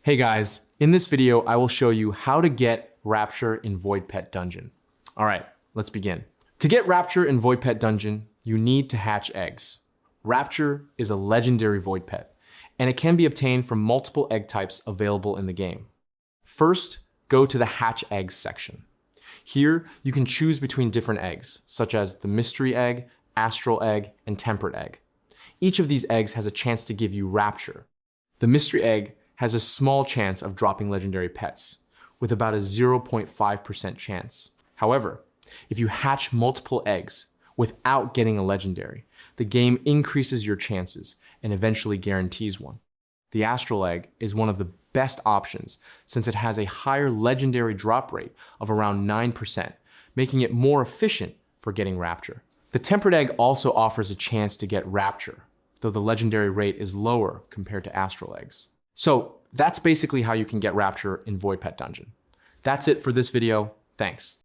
Hey guys, in this video, I will show you how to get Rapture in Voidpet Dungeon. All right, let's begin. To get Rapture in Voidpet Dungeon, you need to hatch eggs. Rapture is a legendary void pet, and it can be obtained from multiple egg types available in the game. First, go to the hatch eggs section. Here, you can choose between different eggs, such as the mystery egg, astral egg, and tempered egg. Each of these eggs has a chance to give you Rapture. The mystery egg has a small chance of dropping legendary pets, with about a 0.5% chance. However, if you hatch multiple eggs without getting a legendary, the game increases your chances and eventually guarantees one. The astral egg is one of the best options since it has a higher legendary drop rate of around 9%, making it more efficient for getting Rapture. The tempered egg also offers a chance to get Rapture, though the legendary rate is lower compared to astral eggs. So that's basically how you can get Rapture in Voidpet Dungeon. That's it for this video. Thanks.